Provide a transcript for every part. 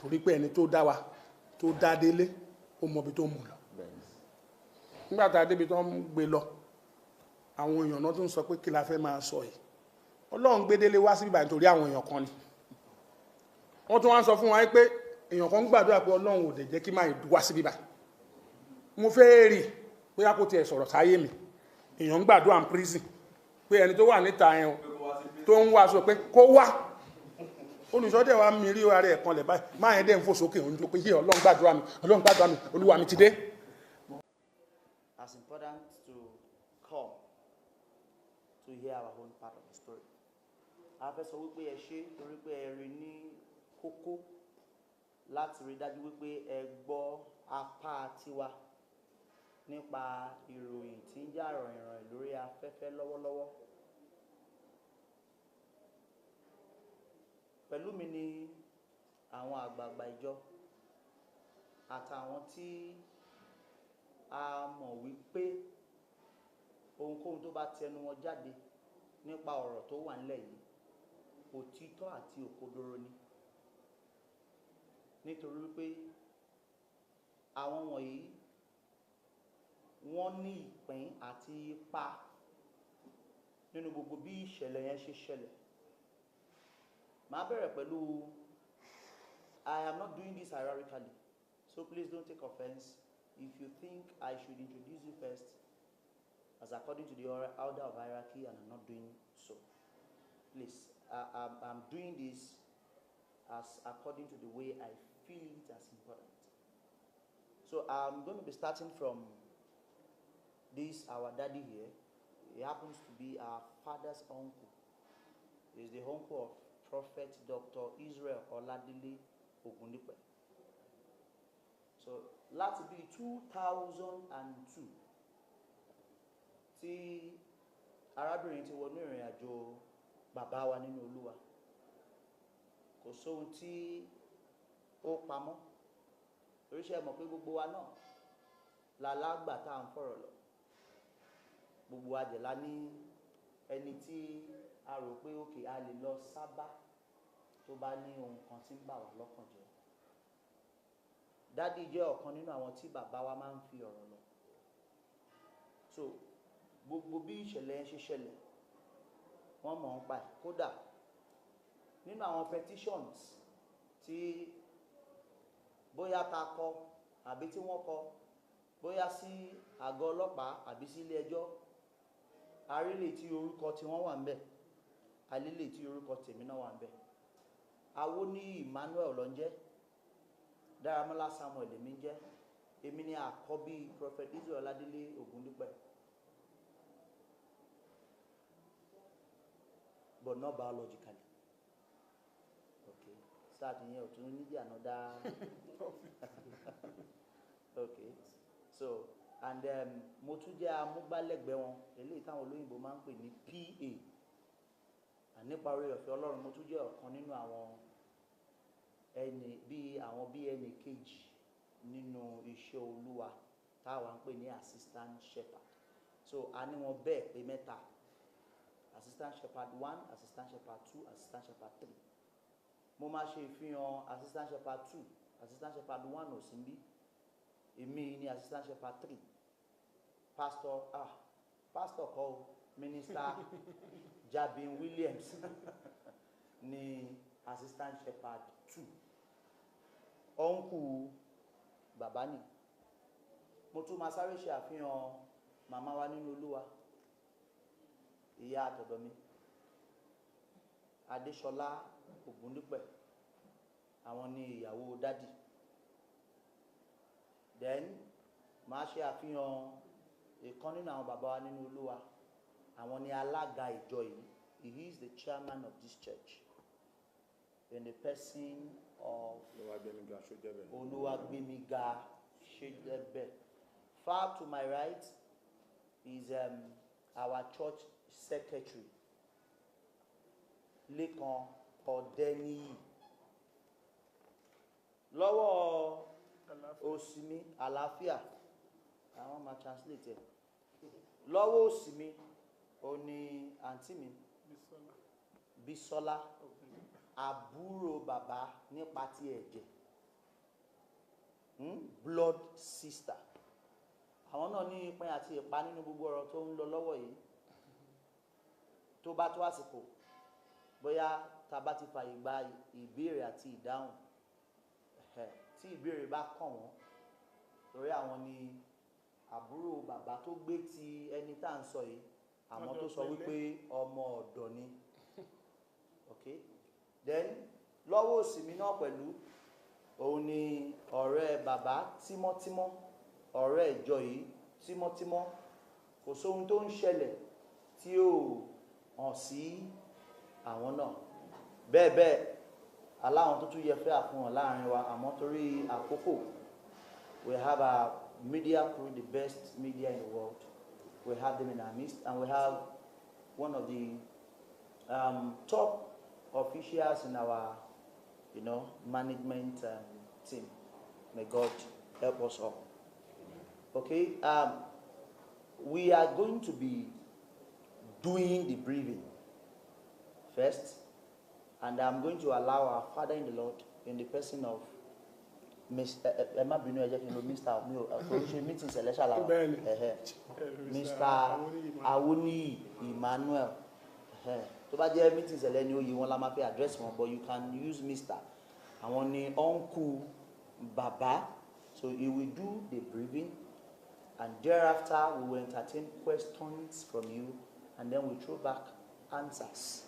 torí pé ẹni tó dá wa tó dá délé ó mọ ibi tó mú lọ nígbà tá a débi tó ń gbé lọ àwọn èèyàn náà tún sọ pé kí la fẹ́ máa sọ yìí Ọlọ́run gbé délé wá sí bíbá nítorí àwọn èèyàn kan ni wọ́n tún wá sọ fún wa pé èèyàn kan ń gbàdúrà pé Ọlọ́run ò dẹ̀ jẹ́ kí máa wá sí bíbá mo fẹ́ rí bóyá kò tiẹ̀ sọ̀rọ̀ sáyé mi èèyàn ń gbàdúrà ní prison pé ẹni tó wà níta yẹn tó ń wá sọ pé kó wá olùsọ́dẹ̀ wa mi rí ara ẹ̀ kan lẹ̀ báyìí máa yẹn dẹ̀ ń fò sókè òun tó pé yé Ọlọ́run gbàdúrà mi Olúwa mi ti dé. As important to come to hear our own part of the story. A fẹ́ sọ wípé ẹ ṣé torí pé ẹ rí ní kókó láti rí dájú wípé ẹ gbọ́ apá tiwa nípa ìròyìn tí ń jà ròyìnròyìn lórí afẹ́fẹ́ lọ́wọ́lọ́wọ́. Pẹ̀lú mi ni àwọn àgbààgbà ìjọ àtàwọn tí a mọ̀ wípé ohunkóhun tó bá tẹnu wọn jáde nípa ọ̀rọ̀ tó wà nílẹ̀ yìí òtítọ́ àti òkodoro ni nítorí wípé àwọn wọ̀nyí wọ́n ní ìpín àti ipa nínú gbogbo bí ìṣẹ̀lẹ̀ yẹn ṣe ṣẹlẹ̀. Màá bẹ̀rẹ̀ pẹ̀lú I am not doing this hierarchically, so please don't take offense if you think I should introduce you first as according to the order of hierarchy and I'm not doing so. Please, I'm doing this as according to the way I feel it as important. So I'm going to be starting from this, our daddy here. He happens to be our father's uncle. He's the uncle of Prophet Dr. Israel Oladele. So láti bí 2002 tí arábìnrin ti wọnú ìrìn àjò bàbá wa nínú Olúwa, kò sóhun tí ó pamọ́ oríṣẹ́ mọ̀ pé gbogbo wa náà lálágbà tá à ń fọ̀rọ̀ lọ, gbogbo àjẹ̀lá ní ẹni tí a rò pé òkè a lè lọ sábà tó bá ní ohun kan tí ń bà wá lọ́kàn jẹ́. Dádì jẹ́ ọ̀kan nínú àwọn tí bàbá wa máa ń fi ọ̀rọ̀ lọ. So gbogbo bí ìṣẹ̀lẹ̀ yẹn ṣe ṣẹlẹ̀ wọ́n mọ̀ ń pa ẹ̀. Kódà nínú àwọn petitions tí bóyá ta kọ àbí tí wọ́n kọ bóyá sí àgọ́ ọlọ́pàá àbí sí ilé ẹjọ́, arílẹ̀ tí orúkọ tí wọ́n wà ń bẹ̀, alílẹ̀ tí orúkọ tèmi náà wà ń bẹ̀. Awóníyì Emmanuel ló ń jẹ́, Dáramọ́lá Samuel èmi ń jẹ́, èmi ni àkọ́bí Prophet Israel Oladele Ogundipe, but not biologically. Okay, start yẹn ò tún nídìí another. Okay, so and mo tún jẹ́ amúgbálẹ́gbẹ̀ẹ́ wọn eléyìí táwọn olóyìnbó máa ń pè ní PA, nípa orí ọ̀fẹ́ Ọlọ́run mo tún jẹ́ ọ̀kan nínú àwọn ẹnì kejì nínú iṣẹ́ Olúwa táwa ń pè ní assistant shepherd. So a ní wọn bẹ́ẹ̀ pé mẹ́ta, assistant shepherd 1, assistant shepherd 2, assistant shepherd 3. Mo máa ṣe ìfihàn assistant shepherd 2, assistant shepherd 1 ò sí níbí, èmi ni assistant shepherd 3. Pastor kọ́ minister Jabin Williams ni assistant shepherd 2. Uncle bàbá ni. Mo tún máa sáré ṣe àfihàn màmá wa nínú Olúwa, ìyá àtọ̀dọ̀ mi, Adéṣọlá Ògúndípẹ̀, àwọn ni ìyàwó dádì. Then máa ṣe àfihàn ìkan nínú àwọn bàbá wa nínú Olúwa, àwọn ni alága ìjọ yìí. He is the chairman of this church in the person of Oluwagbemiga Shedebe. Far to my right is our church secretary, Lekan Odeniyi. Lọ́wọ́ òsì mi, àlàáfíà, àwọn máa translate ẹ̀. Lọ́wọ́ òsì mi ó ní àǹtí mi Bísọ́lá, àbúrò bàbá nípa ti ẹ̀jẹ̀, blood sister. Àwọn náà ní ìpín àti ìpa nínú gbogbo ọ̀rọ̀ tó ń lọ lọ́wọ́ yìí. Tó bá tó àsìkò, bóyá tá bá ti fààyè gba ìbéèrè àti ìdáhùn. Tí ìbéèrè bá kàn wọ́n, torí àwọn ni àbúrò bàbá tó gbé ti ẹni tá à ń sọ yìí, àmọ́ tó sọ wípé ọmọ ọ̀dọ̀ ni. Okay? Then lọ́wọ́ òsì mi náà pẹ̀lú òun ni ọ̀rẹ́ bàbá tímọ́tímọ́, ọ̀rẹ́ ìjọ yìí tímọ́tímọ́. Kò sóhun tó ń ṣẹlẹ̀ tí ó hàn sí àwọn náà. Bẹ́ẹ̀ aláwọn tó tún yẹ fẹ́ àfihàn láàrin wa, àmọ́ torí àkókò, we have our media crew, the best media in the world. We have them in our midst, and we have one of the top officials in our, management team. May God help us all. Okay, we are going to be doing the briefing first, and I'm going to allow our Father in the Lord, in the person of Mr. Awuni Emmanuel. Tó bá jẹ́ meeting ṣẹlẹ̀ ni oyè wọn la máa fi address wọn, but you can use Mr. Àwọn ni uncle Baba. So he will do the briefing, and thereafter we will entertain questions from you, and then we throw back answers.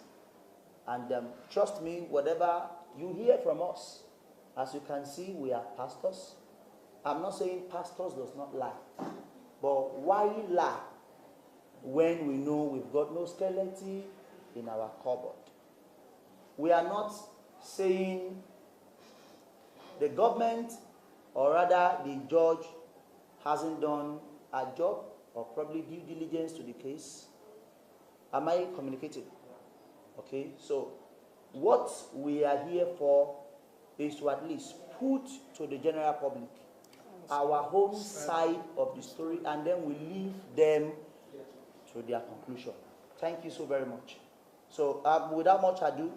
And trust me, whatever you hear from us, as you can see, we are pastors. I'm not saying pastors does not lie, but why lie when we know we've got no skeleton in our cupboard? We are not saying the government, or rather the judge, hasn't done a job or probably due diligence to the case. Am I communicating? Okay, so what we are here for is to at least put to the general public our own side of the story, and then we leave them to their conclusion. Thank you so very much. So without much ado,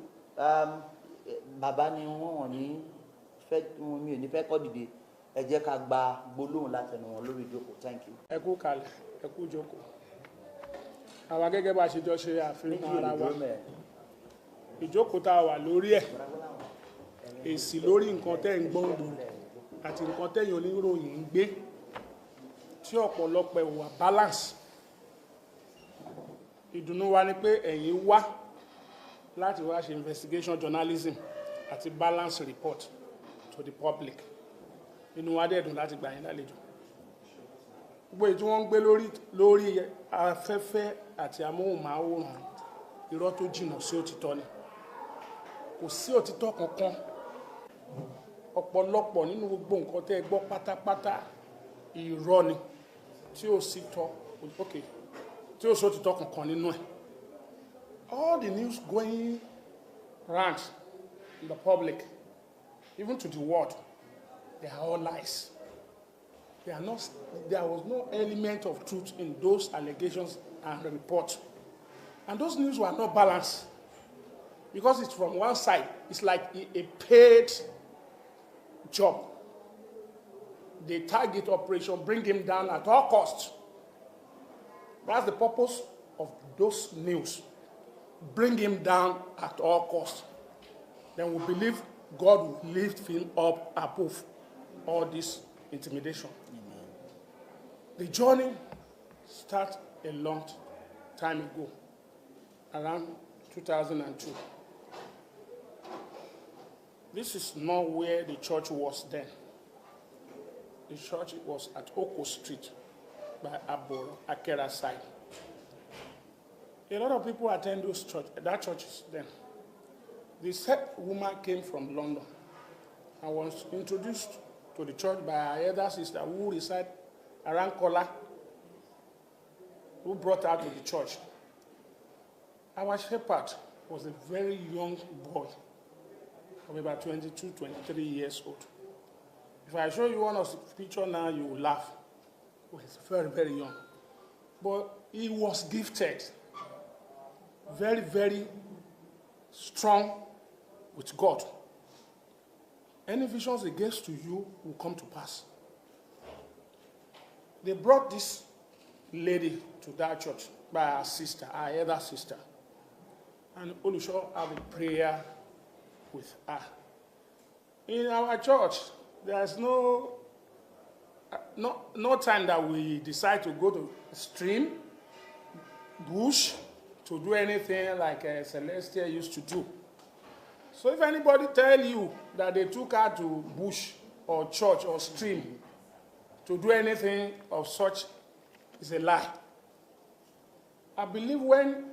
Baba ni wọ́n ní fẹ́ mi ò ní fẹ́ kọ́ dìde, ẹ jẹ́ ká gba gbólóhùn látẹnu wọn lórí ìjókòó. Thank you. Ẹ kú kalẹ̀, ẹ kú jókòó. Àwa gẹ́gẹ́ bá ṣe jọ ṣe àfihàn ara wa. Ìjókòó tá a wà lórí ẹ̀, èsì lórí nǹkan tẹ́ ń gbọ́n gbòòrò àti nǹkan tẹ́yìn oníròyìn ń gbé tí ọ̀pọ̀lọpọ̀ wà balance. Ìdùnnú wa ni pé ẹ̀yin wá láti wá ṣe investigation journalism àti balance report to the public. Inú wa dẹ̀ dùn láti gbà yín lálejò. Gbogbo èyí tí wọ́n ń gbé lórí afẹ́fẹ́ àti amóhùnmáwòrán, irọ́ tó jìnnà sí òtítọ́ ni. Kò sí òtítọ́ kankan. Ọ̀pọ̀lọpọ̀ nínú gbogbo nǹkan tẹ́ ẹ gbọ́ pátápátá irọ́ ni tí ó sì tọ́, okay, tí ó sì òtítọ́ kankan nínú ẹ̀. All the news going round in the public, even to the world, they are all lies. They are not. There was no element of truth in those allegations and reports, and those news were not balanced because it's from one side. It's like a paid job. They target operation, bring him down at all costs. That's the purpose of those news. Bring him down at all costs. Then we believe God will lift him up above all this intimidation. Amen. The journey started a long time ago, around 2002. This is not where the church was then. The church was at Oko Street by Aboro, Akera side. A lot of people attend that churches then. The said woman came from London and was introduced to the church by her elder sister who reside around Kola, who brought her to the church. Our shepherd was a very young boy of about 22, 23 years old. If I show you one of the pictures now, you will laugh. He was very, very young. But he was gifted, very, very strong with God. any visions against to you will come to pass. They brought this lady to that church by her sister, her elder sister. And Olusho had a prayer with her. In our church, there's no time that we decide to go to stream, bush, to do anything like Celestia used to do. So if anybody tell you that they took her to bush or church or stream to do anything of such, is a lie. I believe when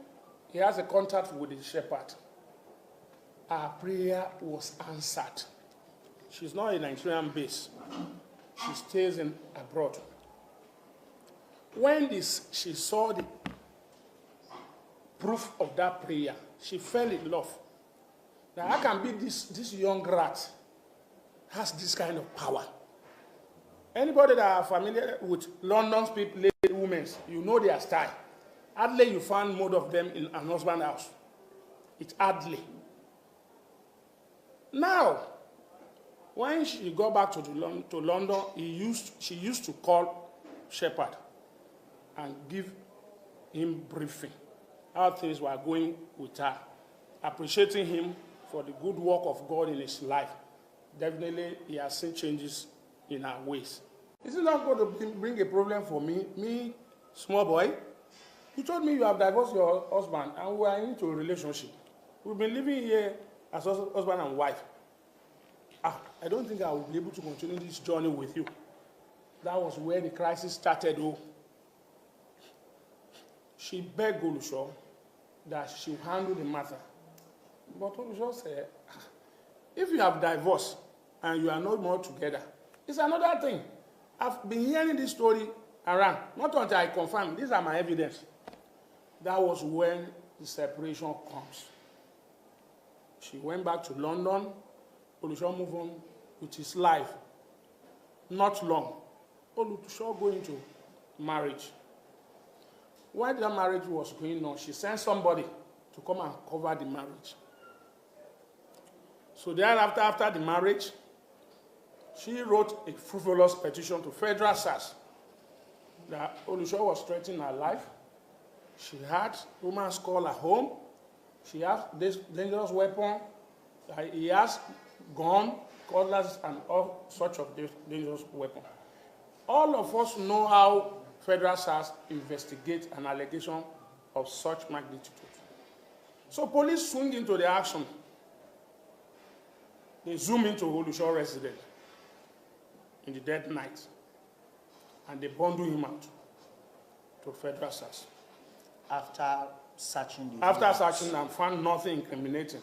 he has a contact with the shepherd, our prayer was answered. She's not a Nigerian base. She stays abroad. When she saw the proof of that prayer, she fell in love. Now, how can be this young rat has this kind of power? Anybody that are familiar with London's people, lady women, you know their style. Hardly you find most of them in an husband's house. It's hardly. Now, when she got back to London, she used to call Shepherd and give him briefing how things were going with her, appreciating him for the good work of God in his life. Definitely, he has seen changes in her ways. Is it not going to bring a problem for me, small boy? You told me you have divorced your husband and we are into a relationship. We've been living here as husband and wife. I don't think I will be able to continue this journey with you. That was where the crisis started. She begged Olusho that she would handle the matter. But Olusho said, if you have divorced and you are no more together, it's another thing. I've been hearing this story around, not until I confirm. These are my evidence. That was when the separation comes. She went back to London. Olusho moved on with his life. Not long. Olusho going to marriage. While that marriage was going on, she sent somebody to come and cover the marriage. So thereafter, after the marriage, she wrote a frivolous petition to federal SARS that Olusho was threatening her life. She had women's call at home. She has this dangerous weapon. He has gun, cutlass, and all sorts of dangerous weapons. All of us know how federal SARS investigate an allegation of such magnitude. So police swing into the action. They zoom into Olusho residence in the dead night, and they bundle him out to federal SARS. After searching and found nothing incriminating.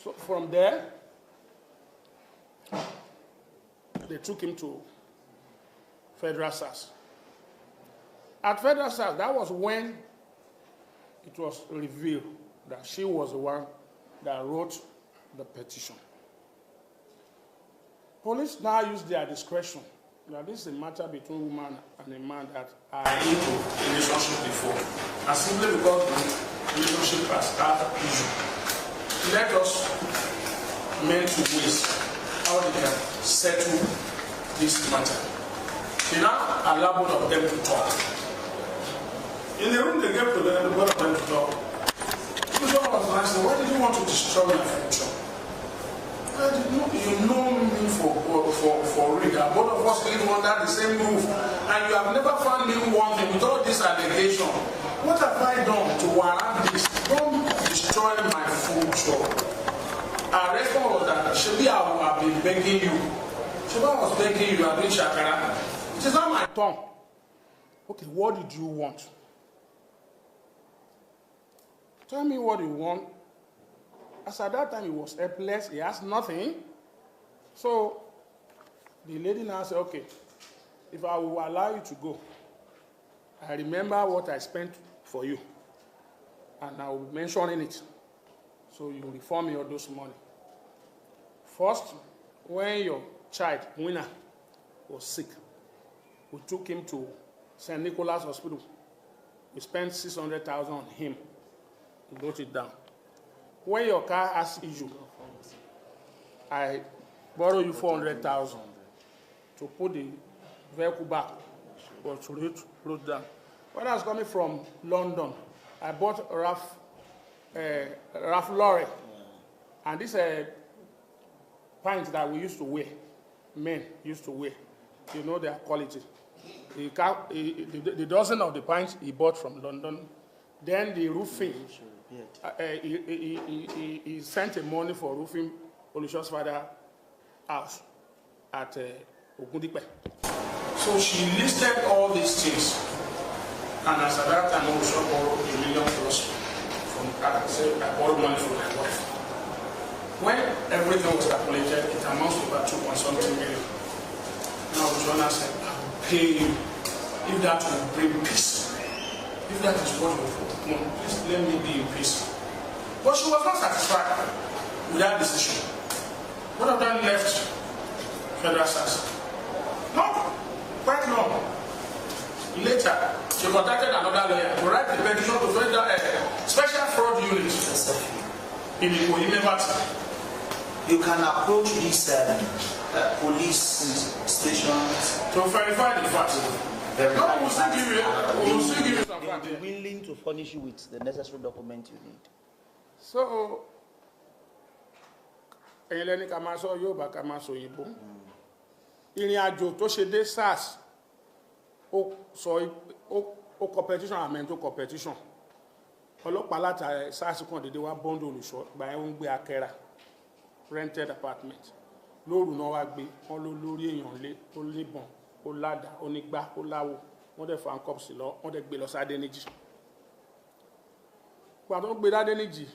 So from there, they took him to federal SARS. At federal SARS, that was when it was revealed that she was the one that wrote the petition. Police now use their discretion. Now, this is a matter between woman and a man that are into a relationship before. And simply because the relationship has started issue, let us men to waste how they can settle this matter. They now allow both of them to talk. In the room they gave to them, both of them to talk. One was asking, why did you want to destroy my future? You know me for real. Both of us live under the same roof, and you have never found me wanting with all this allegation. What have I done to warrant this? Don't destroy my future. Our response was that Shebi, I have been begging you. Shebi was begging you, I've been shakara. It is not my turn. Okay, what did you want? Tell me what you want. As at that time, he was helpless. He has nothing. So the lady now said, okay, if I will allow you to go, I remember what I spent for you, and I will be mentioning it. So you refund me all those money. First, when your child, Winner, was sick, we took him to St. Nicholas Hospital. We spent 600,000 on him. We wrote it down. When your car has issue, I borrow you 400,000 to put the vehicle back, but wrote down. When I was coming from London, I bought Ralph Lauren, and this pint that we used to wear, men used to wear, you know their quality. The dozen of the pints he bought from London, then the roofing, he sent the money for roofing Olusho's father's house at Ogundipe. So she listed all these things, and as at that time, Olusho borrowed $1 million from her. I borrowed money from my wife. When everything was calculated, it amounts to about 2.something million. Now Olusho said, I will pay you if that will bring peace. If that is what you want, please let me be in peace. But she was not satisfied with that decision. What of that left federal SARS? No, quite long. Later, she contacted another lawyer to write the petition to federal special fraud unit in the University. You can approach these police stations to verify the facts. No, we'll still give you some facts. They will be willing to furnish you with the necessary document you need. So, ẹ̀yin lẹ́ni ká máa sọ Yorùbá ká máa sọ Òyìnbó. Ìrìn àjò tó ṣe dé SARS, ó competition àmẹ́ tó competition. Ọlọ́pàá láti SARS kan dédé wá bọ́ńdù Olùṣọ́ gba ẹ̀ ń gbé akẹ́rà rented apartment. Lóru náà wá gbé wọn ló lórí èèyàn lé ó níbọn ó ládà ó nígbá ó láwo wọ́n dẹ̀ fa nǹkan sí lọ wọ́n dẹ̀ gbé lọ sáde níjì. Pàtó gbé dáde níjì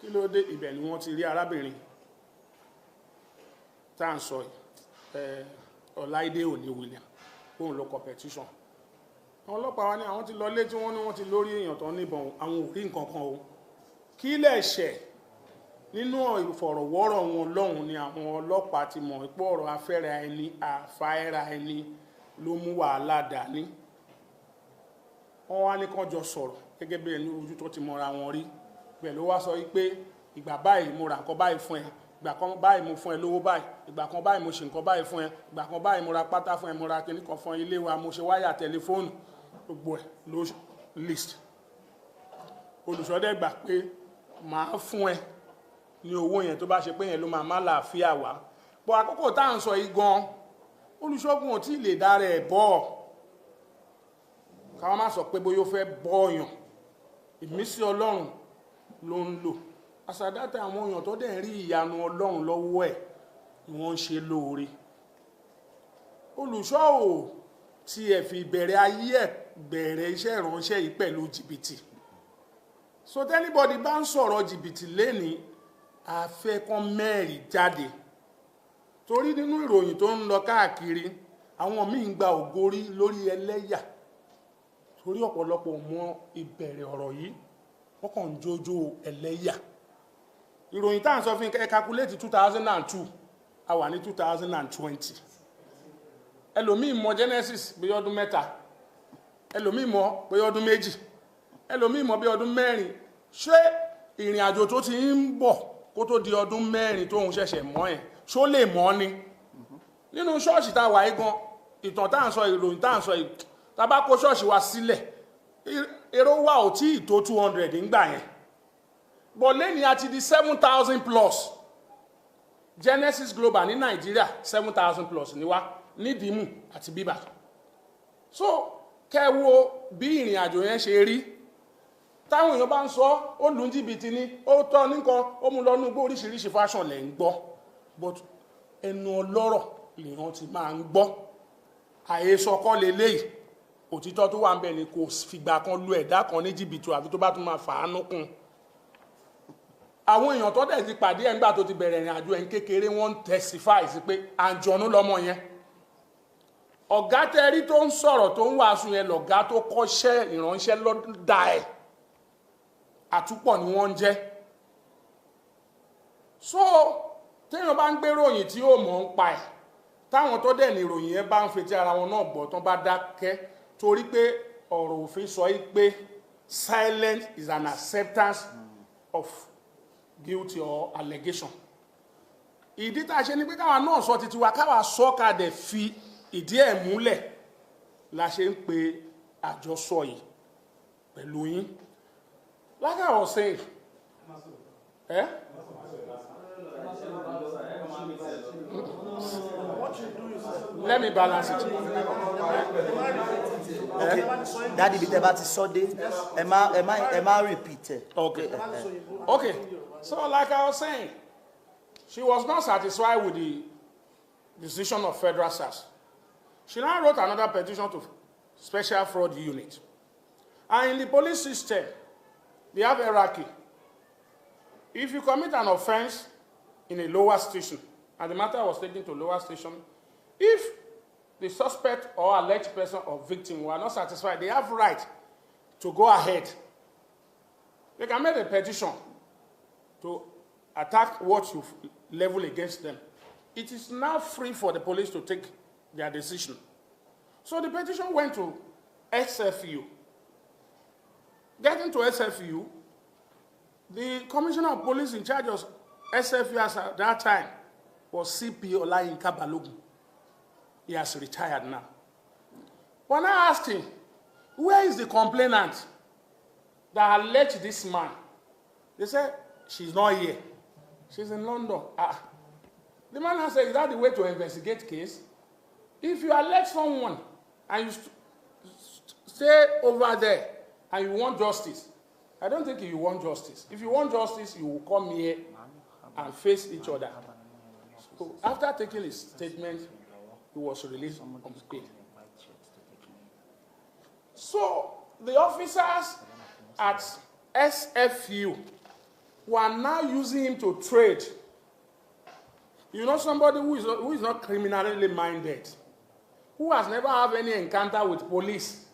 kí ló dé ibẹ̀ ni wọ́n ti rí arábìnrin tá à ń sọ Ọláìdé Òní William òun ló competition. Àwọn ọlọ́pàá wa ní àwọn ti lọ lé tí wọ́n ní wọ́n ti lórí èèyàn tó níbọn àwọn ò rí nǹkan kan o. Kí lẹ̀ ṣẹ̀ nínú ìfọ̀rọ̀wọ́rọ̀ wọn lọ́hùn ni àwọn ọlọ́pàá ti mọ̀ pé ọ̀rọ̀ afẹ́ra ẹni àfáẹ́ra ẹni ló mú wàhálà dání. Wọ́n wá ní kán jọ sọ̀rọ̀ gẹ́gẹ́ bí ẹni ojú tó ti mọra wọn rí. Bẹ́ẹ̀ ló wá sọ wípé ìgbà báyìí mo ra nǹkan báyìí fún ẹ, ìgbà kan báyìí mo fún ẹ lówó báyìí, ìgbà kan báyìí mo ṣe nǹkan báyìí fún ẹ, ìgbà kan báyìí mo ra pátá fún ẹ, mo ra kíní kan fún ilé wa, mo ṣe wáyà tẹlifóònù, gbogbo ẹ̀ ló list. Olùṣọ́ dẹ̀ gbà pé màá fún ẹ ní owó yẹn tó bá ṣe pé yẹn ló máa má làáfíà wá. Bọ̀ àkókò tá à ń sọ yìí gan, Olùṣọ́gun ò tí ì lè dára ẹ̀ bọ́. Káwọn má sọ pé bóyá ó fẹ́ bọ́ọ̀yàn. Ìmísí Ọlọ́run ló ń lò. Àsàdátà àwọn èèyàn tó dẹ̀ ń rí ìyanu Ọlọ́run lọ́wọ́ ẹ̀ ni wọ́n ń ṣe lóore. Olùṣọ́ ò tí ẹ̀ fi bẹ̀rẹ̀ ayé ẹ̀ bẹ̀rẹ̀ iṣẹ́ ìránṣẹ́ yìí pẹ̀lú jìbìtì. So anybody bá ń sọ̀rọ̀ jìbìtì lénìí, àfẹ́kàn mẹ́rin jáde. Torí nínú ìròyìn tó ń lọ káàkiri, àwọn míì ń gba ògórí lórí ẹlẹ́yà. Torí ọ̀pọ̀lọpọ̀ mọ ìbẹ̀rẹ̀ ọ̀rọ̀ yìí, wọ́n kàn ń jójó ẹlẹ́yà. Ìròyìn tá à ń sọ fún ẹ calculate 2002, a wà ní 2020. Ẹlòmíì mọ Genesis bí ọdún 3, ẹlòmíì mọ bí ọdún 2, ẹlòmíì mọ bí ọdún 4. Ṣé ìrìn àjò tó ti ń bọ̀ kó tó di ọdún 4 tó ń ṣẹ̀ṣẹ̀ mọ́ ẹ̀ ṣó lè mọ́ ni? Nínú ṣọ́ọ̀ṣì tá a wà yìí gan, ìtàn tá à ń sọ ìròyìn tá à ń sọ tá bá kó ṣọ́ọ̀ṣì wa sílẹ̀, èrò wa ò tí ì tó 200 nígbà yẹn. But lẹ́ni a ti di 7,000 plus. Genesis Global ní Nàìjíríà 7,000 plus ní wá ní Dìímù àti Bíbà. So kẹ́ wo bí ìrìn àjò yẹn ṣe rí. Táwọn èèyàn bá ń sọ ó lù jìbìtì ni ó tọ́ nìkan ó mú lọ́nú gbó oríṣiríṣi fashion lẹ̀ ń gbọ́. But ẹnu ọlọ́rọ̀ lèèyàn ti máa ń gbọ́. Àhesọ kọ́ leléyìí. Òtítọ́ tó wà ń bẹ̀ ni kò fìgbà kan lu ẹ̀dá kan ní jìbìtì àbí tó bá tún máa fàánú kún. Àwọn èèyàn tó dẹ̀ ti pàdé ẹ̀ ńgbà tó ti bẹ̀rẹ̀ ìrìn àjò ẹ̀ ń kékeré wọ́n ń testify sí pé àjọ̀nú lọ́mọ yẹn. Ọ̀gá tẹ́rí tó ń sọ̀rọ̀ tó ń wàásù yẹn lọ̀gá tó kọ́ṣẹ́ ìránṣẹ́ lọ́dà ẹ̀. Àtúpọ̀ ni wọ́n ń jẹ́. So téèyàn bá ń gbé ròyìn tí ó mọ̀ ń pa ẹ̀, táwọn tó dẹ̀ ní ìròyìn yẹn bá ń fetí ara wọn náà gbọ́ tán bá dákẹ́ torí pé ọ̀rọ̀ òfin sọ yìí pé silence is an acceptance of guilty or allegation. ìdí tá a ṣe ni pé káwa náà sọ títí wa káwa sọ ká dẹ̀ fi ìdí ẹ̀ múlẹ̀ la ṣe ń pe àjọsọ yìí pẹ̀lú yín. Like I was saying, let me balance it. Okay, Daddy, bí tẹ́ bá ti sọ dé, ẹ má repeat it. Okay. Okay. So like I was saying, she was not satisfied with the decision of Federal SARS. She now wrote another petition to Special Fraud Unit. And in the police system, they have hierarchy. If you commit an offense in a lower station, and the matter was taken to lower station, if the suspect or alleged person or victim were not satisfied, they have right to go ahead. They can make a petition to attack what you level against them. It is now free for the police to take their decision. So the petition went to SFU. Getting to SFU, the commissioner of police in charge of SFU at that time was CP Olayinka Balogun. He has retired now. When I asked him, where is the complainant that alleged this man? They said, she's not here. She's in London. The man has said, is that the way to investigate case? If you allege someone and you stay over there and you want justice, I don't think you want justice. If you want justice, you will come here and face each other. So after taking his statement, he was released on bail. So the officers at SFU were now using him to trade. You know, somebody who is not criminally minded, who has never had any encounter with police,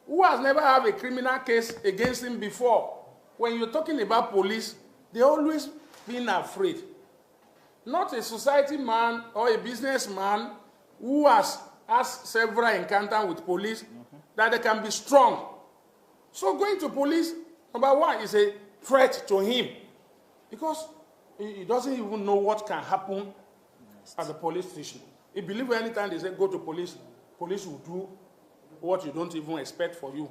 who has never had a criminal case against him before. When you're talking about police, they're always being afraid. Not a society man or a businessman who has several encounters with police, that they can be strong. So going to police, number one, is a threat to him, because he doesn't even know what can happen at the police station. He believes anytime they say go to police, police will do what you don't even expect for you.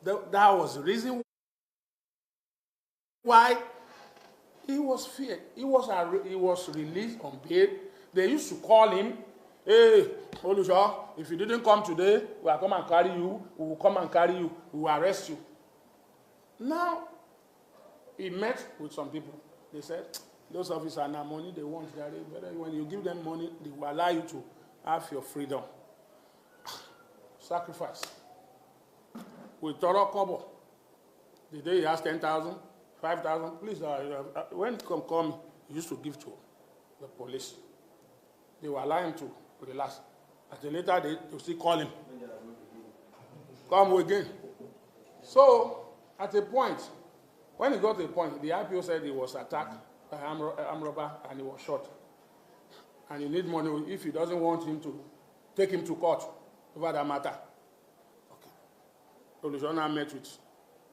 That was the reason why he was feared. He was released on bail. They used to call him, hey, Olusha, if you didn't come today, we will come and carry you. We will come and carry you. We will arrest you. Now, he met with some people. They said, those officers are now money they want. When you give them money, they will allow you to have your freedom. Sacrifice. With Toro Kobo, the day he asked 10,000, 5,000, please, when it call me, he used to give to the police. They will allow him to relax. At a later date, they will still call him. Come again. So, at a point, when he got to a point, the IPO said he was attacked by an armed robber and he was shot. And he need money if he doesn't want him to take him to court over that matter. Okay. So I met with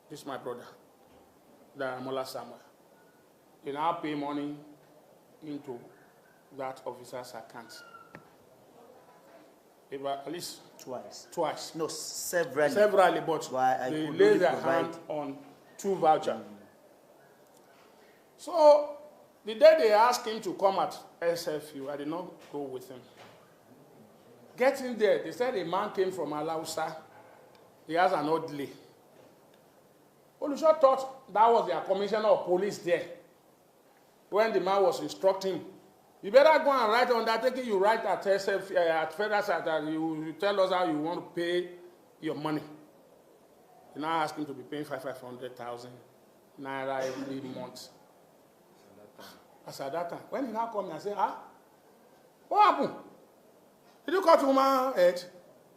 this my brother, Daramola Samuel. He now pay money into that officer's account. At least twice. No, severally. Severally, but they lay their hand on 2 vouchers. So the day they asked him to come at SFU, I did not go with him. Getting there, they said a man came from Alausa. He has an Oladele. Olusha thought that was their commissioner of police there. When the man was instructing him, you better go and write undertaking. You write at SF, at Federal SARS, and you tell us how you want to pay your money. You now ask him to be paying 500,000 naira every month. As at that time, when he now come and say, what happened? Did you cut woman's head?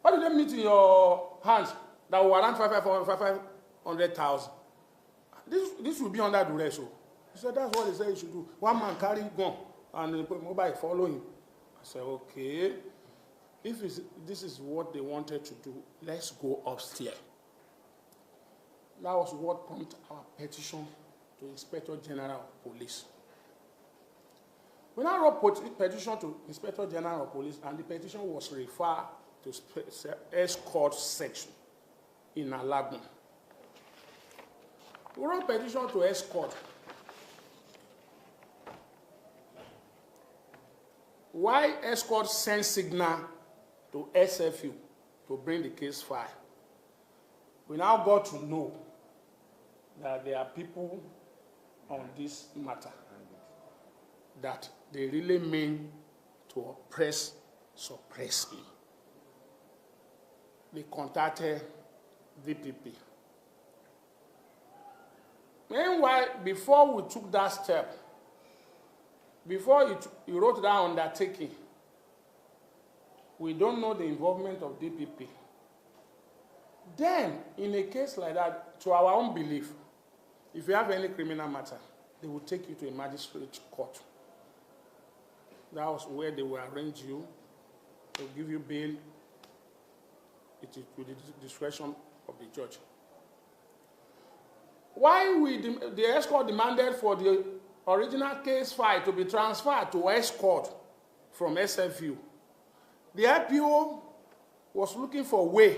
What did they meet in your hands that will warrant 500,000? This will be under duress. So he said, that's what he said you should do. One man carry gun and the mobile follow him. I said, okay, if this is what they wanted to do, let's go upstairs. That was what prompted our petition to Inspector General of Police. We now wrote petition to Inspector General of Police, and the petition was referred to escort section in Alagbon. We wrote petition to escort. Why escort send signal to SFU to bring the case file? We now got to know that there are people on this matter that they really mean to oppress, suppress me. They contacted DPP. Meanwhile, before we took that step, before you wrote that undertaking, we don't know the involvement of DPP. Then, in a case like that, to our own belief, if you have any criminal matter, they will take you to a magistrate court. That was where they will arrange you, they'll give you bail, it is with the discretion of the judge. Why the escort demanded for the original case file to be transferred to escort from SFU? The IPO was looking for a way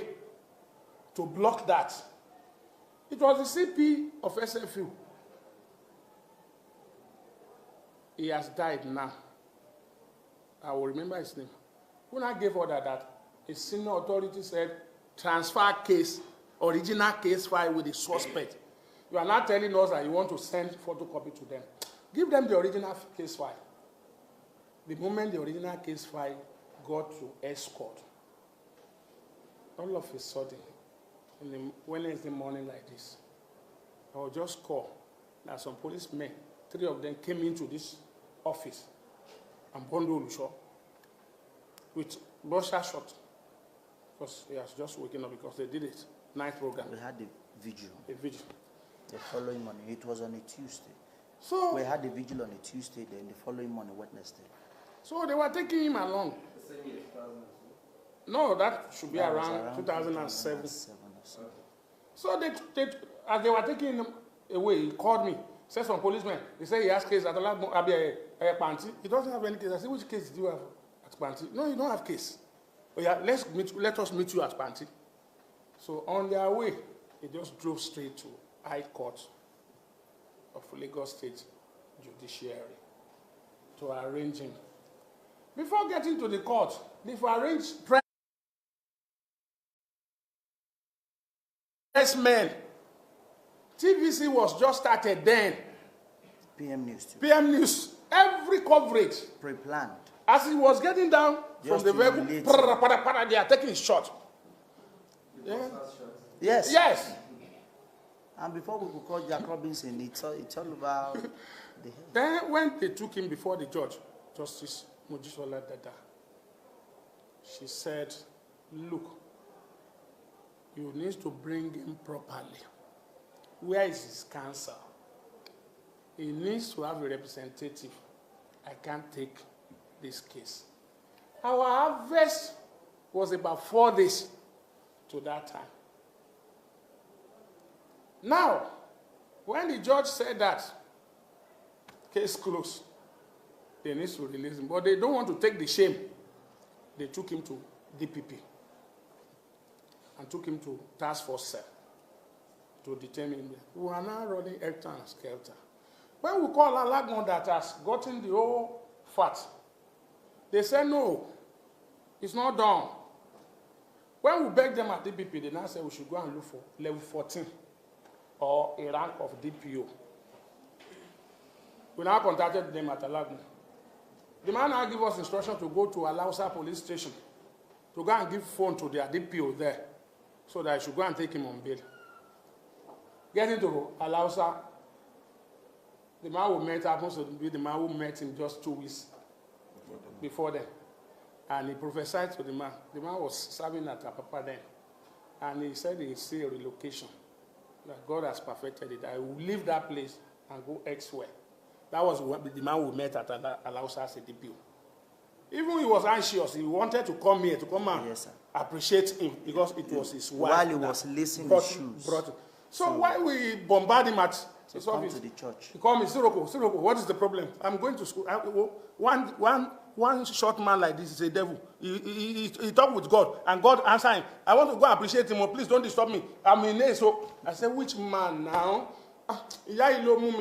to block that. It was the CP of SFU. He has died now. I will remember his name. When I gave order that a senior authority said, transfer case, original case file with the suspect. You are not telling us that you want to send photocopy to them. Give them the original case file. The moment the original case file got to escort, all of a sudden, in the Wednesday morning like this, I was just called that some policemen, 3 of them came into this office and Bondo Lusho with Bosha shot, because he has just waken up because they did it, night program. We had the vigil. A vigil. The following morning, it was on a Tuesday. So we had the vigil on a Tuesday, then the following morning, Wednesday. So they were taking him along. The same year, 2007. No, that should be around 2007. So as they were taking him away, he called me. Said some policemen. He said he has case at Panti. He doesn't have any case. I said, which case do you have at Panti? No, you don't have case. Oh yeah, let us meet you at Panti. So on their way, they just drove straight to High Court of Lagos State Judiciary to arrange him. Before getting to the court, they've arranged press men. TVC was just started then. PM News too. PM News. Every coverage. Pre-planned. As he was getting down Just from the vehicle, they are taking his shot. Yeah. Yes. Yes. And before we could call Jack Robinson, it's all about the head. Then when they took him before the judge, Justice Mojisola Dada, she said, look, you need to bring him properly. Where is his counsel? He needs to have a representative. I can't take this case. Our harvest was about 4 days to that time. Now, when the judge said that, case closed, they need to release him. But they don't want to take the shame. They took him to DPP and took him to task force cell to detain him. We are now running hector and skelter. When we call Alagbon that has gotten the whole fat, they say no, it's not done. When we beg them at DPP, they now say we should go and look for level 14 or a rank of DPO. We now contacted them at Alagbon. The man now gave us instruction to go to Alausa police station to go and give phone to their DPO there so that I should go and take him on bail. Getting to Alausa, the man we met happens to be the man who met him just 2 weeks before then. And he prophesied to the man. The man was serving at Apapa then. And he said he see a relocation. That God has perfected it. I will leave that place and go elsewhere. That was the man we met at Alausa as a DPO. Even he was anxious. He wanted to come here, to come and appreciate him because it was his wife. While he was lacing his shoes. So why we bombard him at his come office? to the church. He called me, Siroko, what is the problem? I'm going to school. One short man like this is a devil. He talked with God, and God answered him. I want to go and appreciate him. Please don't disturb me. I'm in a so I said, which man now? Ìyá ìlú mú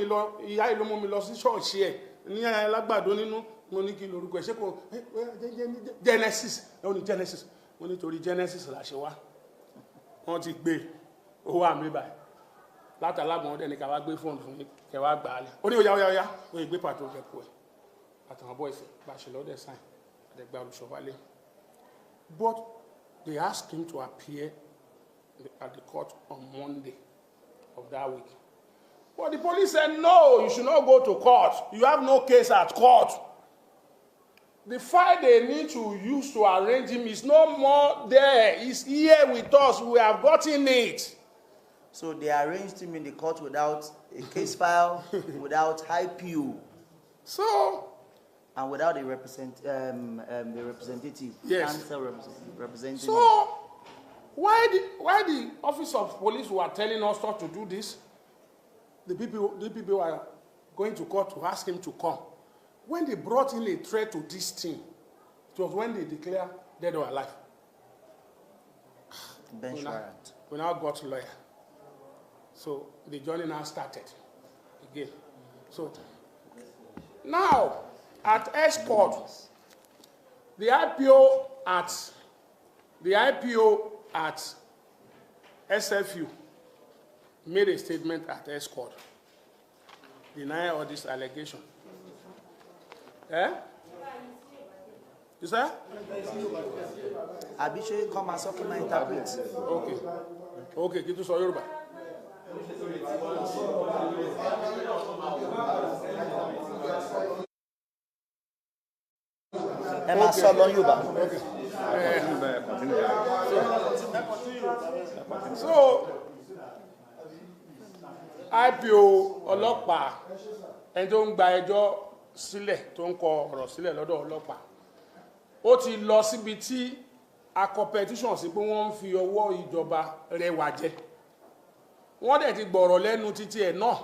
mi lọ sí church here. Ní alágbàdo nínú mo ní kí lórúkọ ẹ ṣe kò Genesis. No, Genesis. Mo ní torí Genesis la ṣe wá. Wọ́n ti gbé owó àmì báyìí. Látàlágbọ̀n ọdẹ ní ká wá gbé fóònù fún mi kẹ wá gbà á lẹ̀. Ó ní óyá ó yẹ gbé pàtó jẹ kú ẹ̀. Àtàwọn boys bá ṣe lọ́dẹ̀ sign àdẹ̀gbà olùṣọ́wálé. But they asked him to appear at the court on Monday of that week. But the police said, no, you should not go to court. You have no case at court. The file they need to use to arrange him is no more there. It's here with us. We have gotten it. So they arranged him in the court without a case file, without IPO. So, and without a representative. Yes. Representing. So, why the office of police were telling us not to do this? The people were going to court to ask him to come. When they brought in a threat to this thing, it was when they declared dead or alive. Bench warrant. We now got a lawyer. So the journey now started again. So now at Escort, the IPO at SFU made a statement at Escort denying all this allegation. Eh? You say? Abishoye come and suck my interpret. Okay, kí tó sọ Yorùbá. Ẹ máa sọ lọ Yorùbá. So IPO ọlọ́pàá ẹni tó ń gba ẹjọ́ sílẹ̀ tó ń kọ ọ̀rọ̀ sílẹ̀ lọ́dọ̀ ọlọ́pàá ó ti lọ síbi tí a competition sí pé wọ́n ń fi ọwọ́ ìjọba rẹwà jẹ wọ́n dẹ̀ ti gbọ̀rọ̀ lẹ́nu títí ẹ̀ náà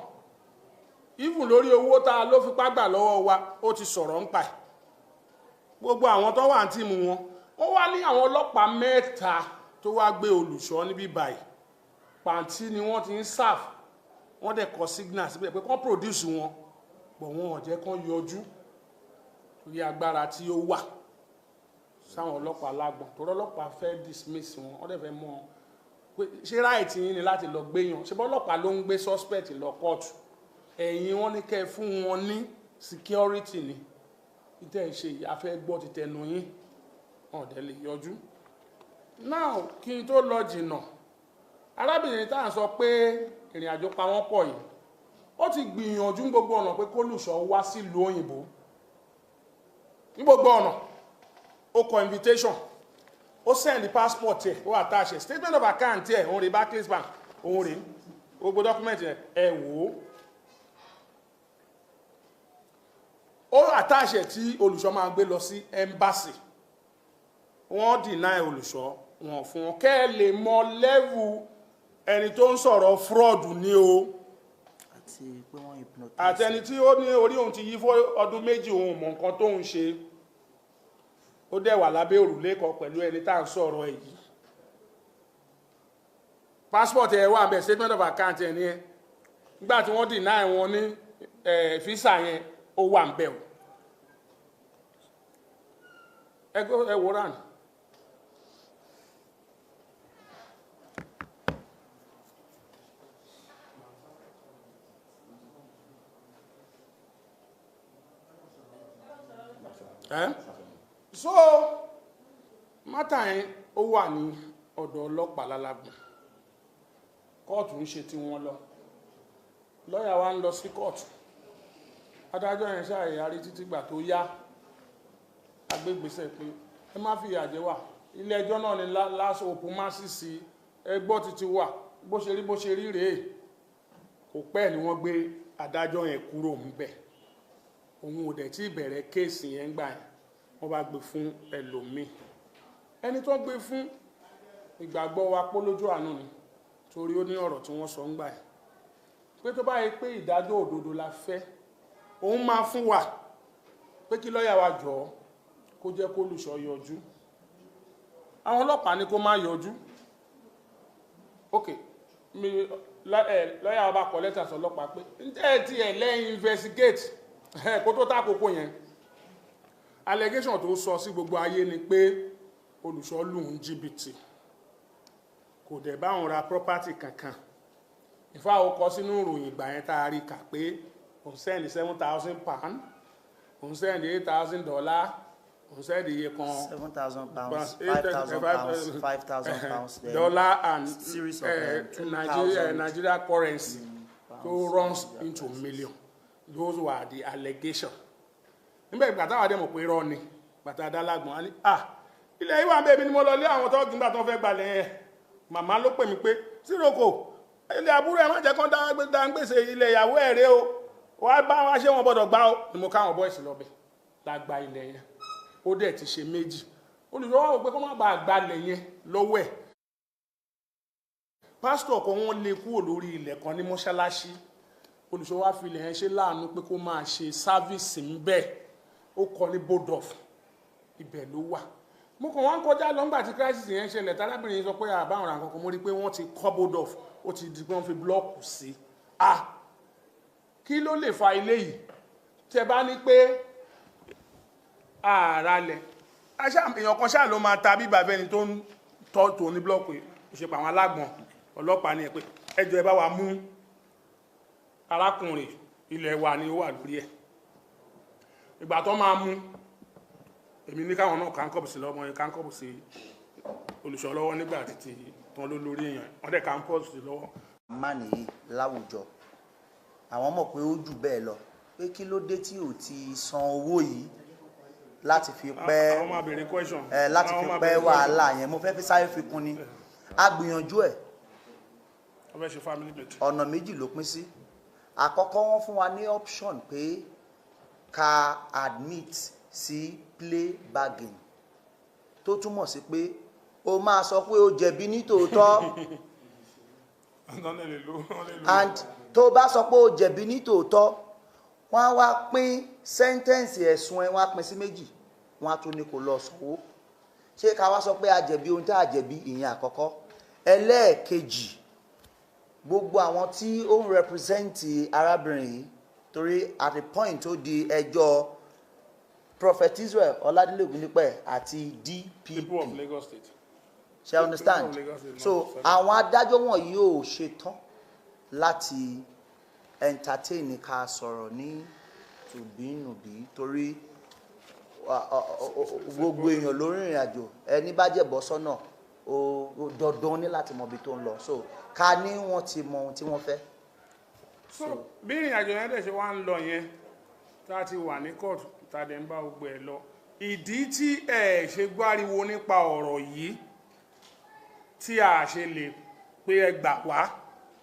even lórí owó tá a ló fipá gbà lọ́wọ́ wa ó ti sọ̀rọ̀ ń pa ẹ̀ gbogbo àwọn tó wà ní tìmù wọn ó wá ní àwọn ọlọ́pàá mẹ́ta tó wá gbé olùṣọ́ níbí báyìí pàǹtí ni wọ́n ti ń serve wọ́n dẹ̀ kọ signal síbẹ̀ pé kán produce wọn bọ̀ wọn ò jẹ́ kán yọjú torí agbára tí ó wà sáwọn ọlọ́pàá lágbọ̀n torí ọlọ́pàá fẹ́ dismiss wọn wọ́n dẹ̀ fẹ́ mọ̀ pé ṣé right yín ni láti lọ gbé yàn ṣé bọ́ ọlọ́pàá ló ń gbé suspect lọ kóòtù ẹ̀yin wọ́n ní kẹ́ fún wọn ní security ni ìtẹ́ ìṣe afẹ́ gbọ́ ti tẹnu yín wọn ò dẹ̀ lè yọjú. Now kí n tó lọ jìnnà arábìnrin tá à ń sọ pé ìrìn àjò pa wọ́n pọ̀ yìí ó ti gbìyànjú gbogbo ọ̀nà pé kólùṣọ́ wá sílùú òyìnbó ní gbogbo ọ̀nà ó kọ invitation ó send passport ẹ̀ ó attach statement of account ẹ̀ òun rè Barclays Bank òun rè gbogbo document ẹ̀ wò ó attach ẹ̀ tí olùṣọ́ máa gbé lọ sí embassy wọ́n deny olùṣọ́ wọn fún wọn kẹ́ ẹ lè mọ level ẹni tó ń sọ̀rọ̀ fraud ní o àti ẹni tí ó ní orí òun ti yí fún ọdún méjì òun mọ̀ nǹkan tó ń ṣe ó dẹ̀ wà lábẹ́ òrùlé kan pẹ̀lú ẹni tá à ń sọ̀rọ̀ èyí passport ẹ̀ wà bẹ́ẹ̀ statement of account ẹ̀ ní ẹ nígbà tí wọ́n deny wọn ní visa yẹn ó wà ń bẹ̀ o ẹ wò rán so mátà yẹn ó wà ní ọ̀dọ̀ ọlọ́pàá lálágbọ̀n kóòtù ń ṣe tí wọ́n lọ lọ́yà wa ń lọ sí kóòtù adájọ́ yẹn ṣàyàrí títí gbà tó yá agbégbèsè pé ẹ má fi ìyàjẹ́ wà ilé ẹjọ́ náà ni last open mercy sí ẹgbọ́ títí wà bó ṣe rí rèé kò pẹ́ ni wọ́n gbé adájọ́ yẹn kúrò ńbẹ̀ òun ò dẹ̀ tí ìbẹ̀rẹ̀ kéèsì yẹn gbà yẹn wọ́n bá gbé fún ẹlòmíì ẹni tó gbé fún ìgbàgbọ́ wa pólójú àánú ni torí ó ní ọ̀rọ̀ tí wọ́n sọ ń gbà ẹ̀ pé tó bá yẹ pé ìdájọ́ òdodo la fẹ́ òun máa fún wa pé kí lọ́ọ̀yà wa jọ̀ọ́ kó jẹ́ kó olùṣọ́ yọjú àwọn ọlọ́pàá ní kó má yọjú ok lọ́ọ̀yà wa bá kọ lẹ́tà sọ ọlọ́pàá pé ǹjẹ́ tí ẹ̀ lẹ́yìn investigate kó tó tákòókò yẹn allegation tó sọ sí gbogbo ayé ni pé olùṣọ́ lù ń jìbìtì kò dẹ̀ bá òun ra property kankan ìfá ó kọ sínú ìròyìn ìgbà yẹn tá a rí kà pé òun sẹ́ndì £7,000 òun sẹ́ndì $8,000 òun sẹ́ndì iye kan £7,000, £5,000, £5,000 dollar and series of Nigeria currency tó runs into million. Those were the allegations. Nígbà ìgbà táwọn adé mọ̀ pé irọ́ ni bàtà adálágbọ̀n á ní ilẹ̀ ìwà bẹ́ẹ̀ mi ni mo lọ lé àwọn tó gbìngbà tó fẹ́ gbalẹ̀ yẹn màmá ló pè mí pé síròkò ilé àbúrò ẹ̀ má jẹ́ kán dá ń gbèsè ilẹ̀ ìyàwó ẹ̀ rẹ o wá bá wá ṣé wọn gbọ́dọ̀ gbá o ni mo káwọn bọ́ìsì lọ bẹ̀ lágbá ilẹ̀ yẹn ó dẹ̀ ti ṣe méjì olùdókòwò wò pé kó má bàa gbalẹ̀ yẹn lọ́wọ́ ẹ̀ pásítọ̀ kan wọ́n lé kúrò lórí ilẹ̀ kan ní mọ́ṣáláṣí olùṣọ́ wá fi ilẹ̀ yẹn ṣe láàánú pé kó máa ṣe sáfíìsì ń bẹ̀ ó kọ́ ní bodof ibẹ̀ ló wà mo kàn wá ń kọjá lọ́ngbà tí crisis yẹn ṣẹlẹ̀ tárábìnrin sọ pé àbáwọn ra nǹkan kan mo rí pé wọ́n ti kọ́ bodof ó ti di pé wọ́n fi blọ́ọ̀kù sí kí ló lè fa ilé yìí tẹ bá ní pé ààrà lẹ̀ èèyàn kan ṣáà ló máa ta bí bàbá ẹni tó ń tọ́ ní blọ́ọ̀kù ìṣepọ̀ àwọn alágbọ̀n ọlọ́pàá ní ẹ pé ẹjọ́ ẹ bá wa mú arákùnrin ilẹ̀ wa ni ó wà lórí ẹ̀ ìgbà tó máa mú èmi ní káwọn náà káńkọ̀bù sí lọ́mọ yẹn káńkọ̀bù sí olùṣọ́ lọ́wọ́ nígbà títí tán ló lórí èèyàn wọ́n dẹ̀ káńkọ̀bù sí lọ́wọ́. má nìyí láwùjọ àwọn mọ̀ pé ó jù bẹ́ẹ̀ lọ pé kí ló dé tí ò ti san owó yìí láti fi pẹ́ láti fi pẹ́ wàhálà yẹn mo fẹ́ fi sáré fi kún ni a gbìyànjú ẹ̀ ọ̀nà méjì ló pín sí àkọ́kọ́ wọ́n fún wa ní option pé ká admit sí plea bargain tó túmọ̀ sí pé o máa sọ pé o jẹ̀bi ní tòótọ́ and tó bá sọ pé o jẹ̀bi ní tòótọ́ wọ́n á wá pín sẹ́ńtẹ́ǹsì ẹ̀sùn ẹ̀ wọ́n á pín sí méjì wọ́n á tún ní kó lọ sanwó ṣé ká wá sọ pé a jẹ̀bi ohun tí a jẹ̀bi ìyẹn àkọ́kọ́ ẹlẹ́ẹ̀kejì gbogbo àwọn tí ó ń represent arábìnrin yìí torí at the point tó di ẹjọ́ Prophet Israel Oladele Ogunnipe àti DPP of Lagos State ṣe understand so àwọn adájọ́ wọ̀nyí ò ṣetán láti entertain ká sọ̀rọ̀ ní tùbínùbí torí gbogbo èèyàn lórí ìrìn àjò ẹni bá jẹ̀bọ́ sọ́nà dandan ní láti mọ ibi tó ń lọ so ká ní wọ́n ti mọ ohun tí wọ́n fẹ́. so bí ìrìn àjò yẹn dẹ̀ ṣe wá ń lọ yẹn tá a ti wà ní kóòtù tá a dẹ̀ ń bá gbogbo ẹ̀ lọ ìdí tí ẹ ṣe gbáriwo nípa ọ̀rọ̀ yìí tí a ṣe lè pé ẹ gbà wá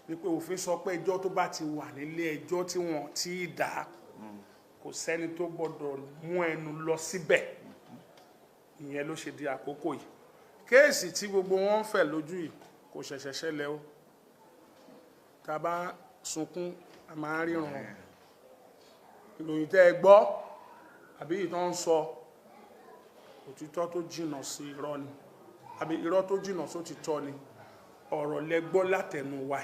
wípé òfin sọ pé ẹjọ́ tó bá ti wà nílé ẹjọ́ tí wọ́n ti dá kò sẹ́ni tó gbọ́dọ̀ mú ẹnu lọ síbẹ̀ ìyẹn ló ṣe di àkókò yìí kéèsì tí gbogbo wọn ń fẹ̀ lójú yìí kò ṣẹ̀ṣẹ̀ ṣẹlẹ̀ o tá a bá sunkún a máa ń ríran ìròyìn tẹ́ ẹ gbọ́ àbí ìtàn ń sọ òtítọ́ tó jìnnà sí irọ́ ni àbí irọ́ tó jìnnà sótítọ́ ni ọ̀rọ̀ lẹ gbọ́ látẹnu wa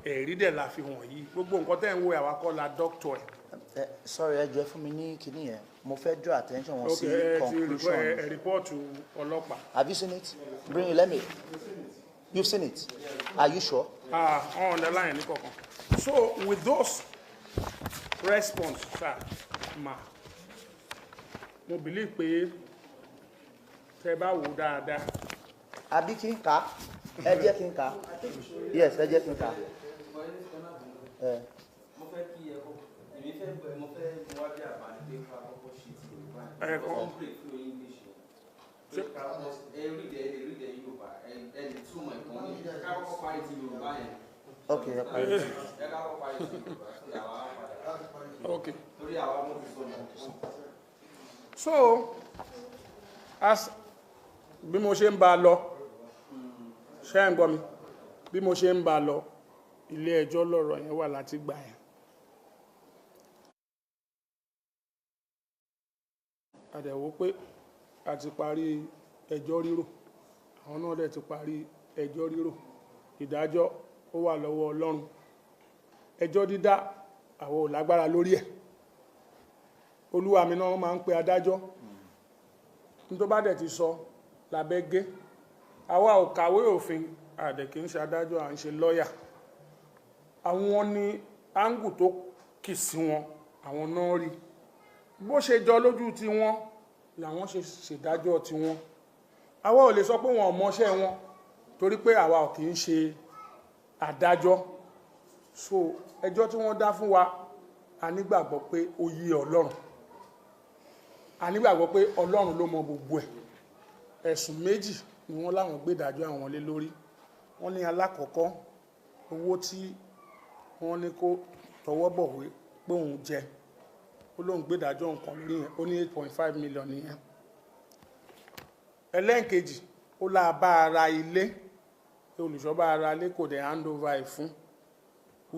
ẹ̀rí dẹ̀ la fi hàn yìí gbogbo nǹkan tẹ́ ń wo àwa kọ́ la dọ́kítọ̀ ẹ̀. sorry ẹ jọ̀ọ́ fún mi ní kinní yẹn mo fẹ́ draw attention wọn sí conclusion. ẹ rìpọ́ọ̀tù ọlọ́pàá. have you seen it? bring it let me. you've seen it? are you sure? on the line ní kọ̀ọ̀kan. so with those response sir ma mo believe pé tẹ́ bá wò dáadáa. àbí kí n kà á ẹ jẹ́ kí n kà á yes ẹ jẹ́ kí n kà á. mo fẹ́ kí ẹ kó èmi fẹ́ mo fẹ́ mo wá bí àbáni pé ká kọ́kọ́ ṣe ti Yorùbá ẹ̀ complete fún English pé ká read the Yorùbá ẹni túmọ̀ ẹ̀kọ́ ní ká kọ́kọ́ parí ti Yorùbá yẹn. ok ẹ parí ti. ẹ ká kọ́kọ́ parí ti Yorùbá torí àwa padà. ok torí àwa mo fi sọ̀rọ̀. so as bí mo ṣe ń bá a lọ ṣé ń gbọ́ mi bí mo ṣe ń bá lọ ilé ẹjọ́ lọ́rọ̀ yẹn wà láti gbà yẹn. àdẹ̀wò pé a ti parí ẹjọ́ rírò àwọn náà dẹ̀ ti parí ẹjọ́ rírò ìdájọ́ ó wà lọ́wọ́ Ọlọ́run ẹjọ́ dídá àwọn ò lágbára lórí ẹ̀ olúwa mi náà máa ń pe adájọ́ ní tó bá dẹ̀ ti sọ lábẹ́ gé àwa ò kàwé òfin àdẹ̀ kì í ṣe adájọ́ à ń ṣe lọ́ọ̀yà àwọn ni áńgù tó kì sí wọn àwọn náà rí bó ṣe jọ lójú ti wọn làwọn ṣe ṣèdájọ́ ti wọn àwa ò lè sọ pé wọn ò mọṣẹ́ wọn torí pé àwa ò kì í ṣe adájọ́ so ẹjọ́ tí wọ́n dá fún wa a nígbàgbọ́ pé ó yé Ọlọ́run a nígbàgbọ́ pé Ọlọ́run ló mọ gbogbo ẹ̀ ẹ̀sùn méjì ni wọ́n láwọn gbé ìdájọ́ àwọn lé lórí wọ́n ní alákọ̀ọ́kọ́ owó tí wọ́n ní kó tọwọ́ bọ̀wé pé òun jẹ ó lóun gbé ìdájọ́ nǹkan lórí yẹn ó ní 8.5 million nìyẹn ẹlẹ́ǹkejì ó láà bá ara ilé olùṣọ́ bá ara ilé kò dẹ̀ hand over ẹ̀ fún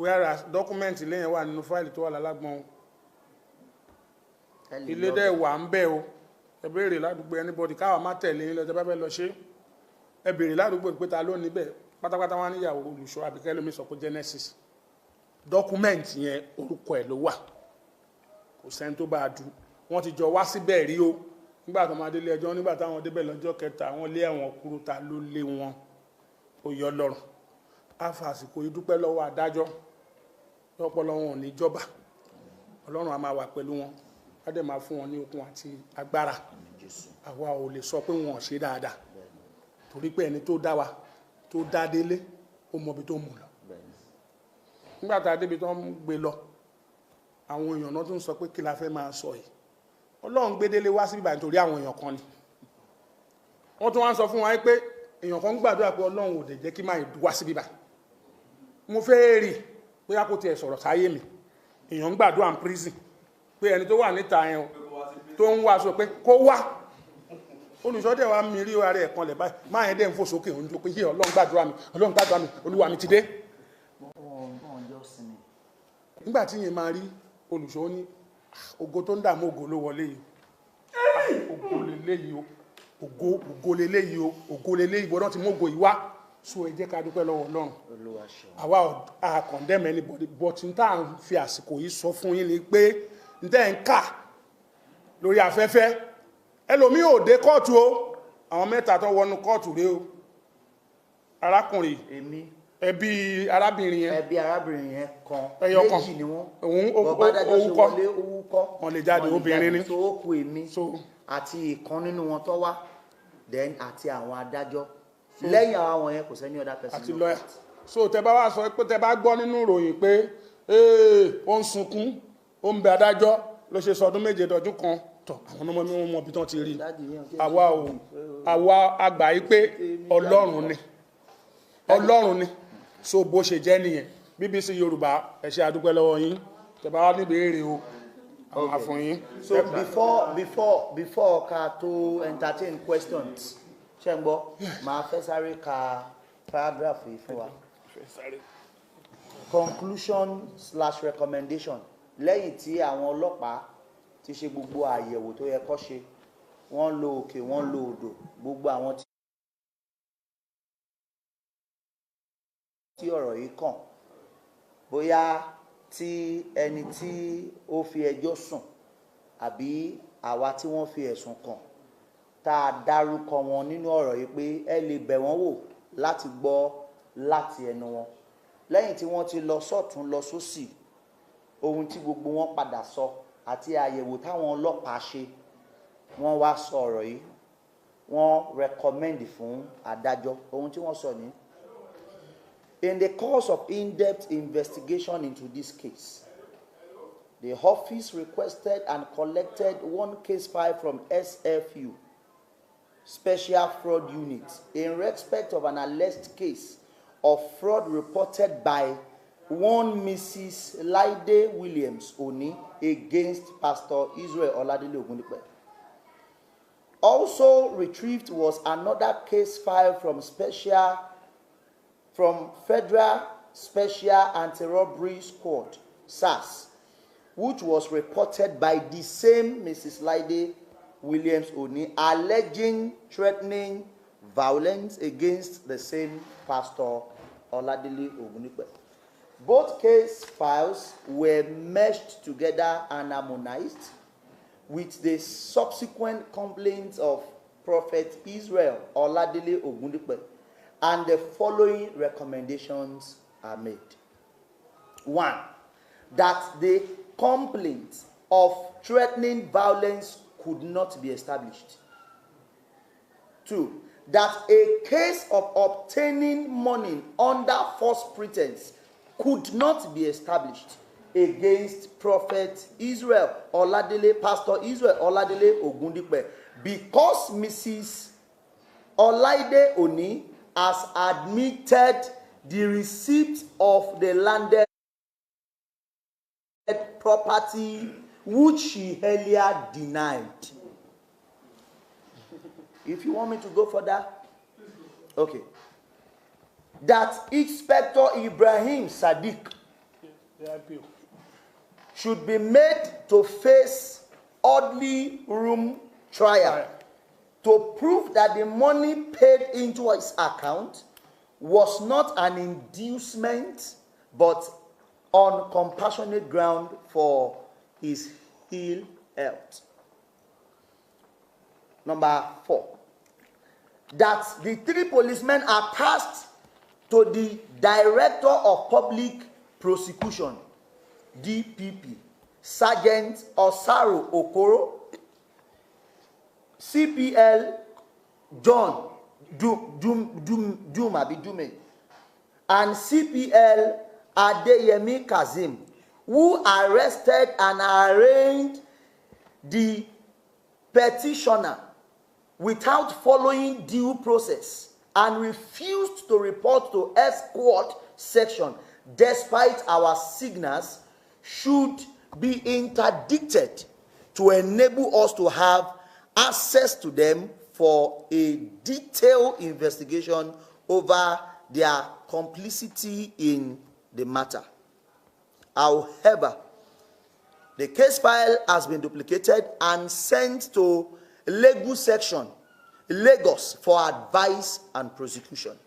whereas document ilé yẹn wà nínú fáìlì tó wà lálágbọ́n ilé dẹ̀ wà ń bẹ̀ o ẹ béèrè ládùúgbò anybody káwa má tẹ̀lé yín lọ tẹ́ bá fẹ́ lọ ṣe ẹ béèrè ládùúgbò pé ta ló níbẹ̀ pátápátá wọn níyàwó olùṣọ́ àbíkẹ́ lómi sọ pé Genesis document yẹn orúkọ ẹ̀ ló wà kò sẹ́ni tó bá a dù wọ́n ti jọ wá síbẹ̀ rí o nígbà tó máa délé ẹjọ́ nígbà táwọn débẹ̀ lọ́jọ́ kẹta wọ́n lé ẹ̀wọ̀n kúrò ta ló lé wọn ó yọ lọ́rùn á fa àsìkò yìí dúpẹ́ lọ́wọ́ adájọ́ lọ́pọ̀lọ́ wọn ò ní jọba Ọlọ́run á máa wà pẹ̀lú wọn á dẹ̀ máa fún wọn ní okun àti agbára àwa ò lè sọ pé wọn ò ṣe dáadáa torí pé ẹni tó dá wa tó dá délé ó mọbi tó mú lọ nígbà tá a débi tó ń gbé lọ àwọn èèyàn náà tún sọ pé kí la fẹ́ máa sọ yìí Ọlọ́run gbé délé wá sí bíbá nítorí àwọn èèyàn kan ni wọ́n tún wá ń sọ fún wa pé èèyàn kan gbàdúrà pé Ọlọ́run ò dẹ̀ jẹ́ kí máa wá sí bíbá mo fẹ́ rí pé a kò tiẹ̀ sọ̀rọ̀ sáyé mi èèyàn ń gbàdúrà ní prison pé ẹni tó wà níta yẹn o tó ń wá sọ pé kó wá olùsọ́dẹ̀ wa mi rí ara ẹ̀ kan lẹ̀ báyìí máa yẹn dẹ̀ ń fò sókè òun jó pé yé Ọlọ́run gbàdúrà mi Olúwa mi ti dé. nígbà tí yẹn máa rí olùsọ́ ní ògo tó ń dààmú ògo ló wọlé yìí ògo lélẹ́yìí o ògo lélẹ́yìí o ògo lélẹ́yìí bọ́dọ̀ tí mo gò yìí wá so ẹ jẹ́ ká dúpẹ́ lọ́wọ́ Ọlọ́run àwa a condemn anybody but n tá à ń fi àsìkò yìí sọ fún yín ni pé n tẹ́ ń kà lórí afẹ́fẹ́ ẹlòmíì ò dé kóòtù o àwọn mẹ́ta tó wọnú kóòtù rèé o arákùnrin ẹbí arábìnrin yẹn kan méjì ni wọ́n bọ́bá dájọ́ ṣe wọlé owó kọ́ wọn lè jáde obìnrin ni tó kù èmi àti ìkan nínú wọn tó wá then àti àwọn adájọ́ lẹ́yìn àwọn yẹn kò sẹ́ni other person àti lọ́yà so tẹ bá wá sọ pé tẹ bá gbọ́ nínú ìròyìn pé ó ń sunkún ó ń bẹ adájọ́ ló ṣe sọdún méje dọdún kan tọ̀ àwọn ọmọ mi wọn mọ bí tán ti rí àwa àgbà yìí pé Ọlọ́run ni so bó ṣe jẹ́ nìyẹn BBC Yorùbá ẹ ṣé àdúpẹ́ lọ́wọ́ yín tẹ bá wá níbi èrè o àwọn àfọ̀n yín. So before ká tó entertain questions ṣe ń gbọ́ máa fẹ́ sáré ka paragraph yìí fún wa conclusion/recommendation lẹ́yìn tí àwọn ọlọ́pàá ti ṣe gbogbo àyẹ̀wò tó yẹ kó ṣe wọ́n lọ òkè wọ́n lọ odò gbogbo àwọn tí ọ̀rọ̀ yìí kàn bóyá tí ẹni tí ó fi ẹjọ́ sùn àbí àwa tí wọ́n fi ẹ̀sùn kàn tá a dárúkọ wọn nínú ọ̀rọ̀ yìí pé ẹ lè bẹ̀ wọ́n wò láti gbọ́ láti ẹnu wọn lẹ́yìn tí wọ́n ti lọ sọ́tún lọ sósì ohun tí gbogbo wọn padà sọ àti àyẹ̀wò táwọn ọlọ́pàá ṣe wọ́n wá sọ ọ̀rọ̀ yìí wọ́n recommend fún adájọ́ ohun tí wọ́n sọ ní. In the course of in-depth investigation into this case, the office requested and collected one case file from SFU, Special Fraud Unit, in respect of an alleged case of fraud reported by one Mrs. Laide Williams Oni against Pastor Israel Oladele Ogundipe. Also retrieved was another case file from Special from Federal Special Anti-Robbery Squad, SARS, which was reported by the same Mrs. Laide Williams Oni, alleging threatening violence against the same pastor, Oladele Ogundipe. Both case files were meshed together and harmonized with the subsequent complaints of Prophet Israel Oladele Ogundipe, and the following recommendations are made. 1. That the complaint of threatening violence could not be established. 2. That a case of obtaining money under false pretense could not be established against Prophet Israel Oladele, Pastor Israel Oladele Ogundipe, because Mrs. Olaide Oni has admitted the receipt of the landed property which she earlier denied. If you want me to go further, okay. That Inspector Ibrahim Sadiq should be made to face orderly room trial to prove that the money paid into his account was not an inducement but on compassionate ground for his ill health. Number 4, that the 3 policemen are passed to the Director of Public Prosecution, DPP, Sergeant Osaru Okoro, CPL John Dume, and CPL Adeyemi Kazim, who arrested and arraigned the petitioner without following due process and refused to report to escort section despite our signals, should be interdicted to enable us to have access to them for a detailed investigation over their complicity in the matter. However, the case file has been duplicated and sent to Lagos section, Lagos, for advice and prosecution,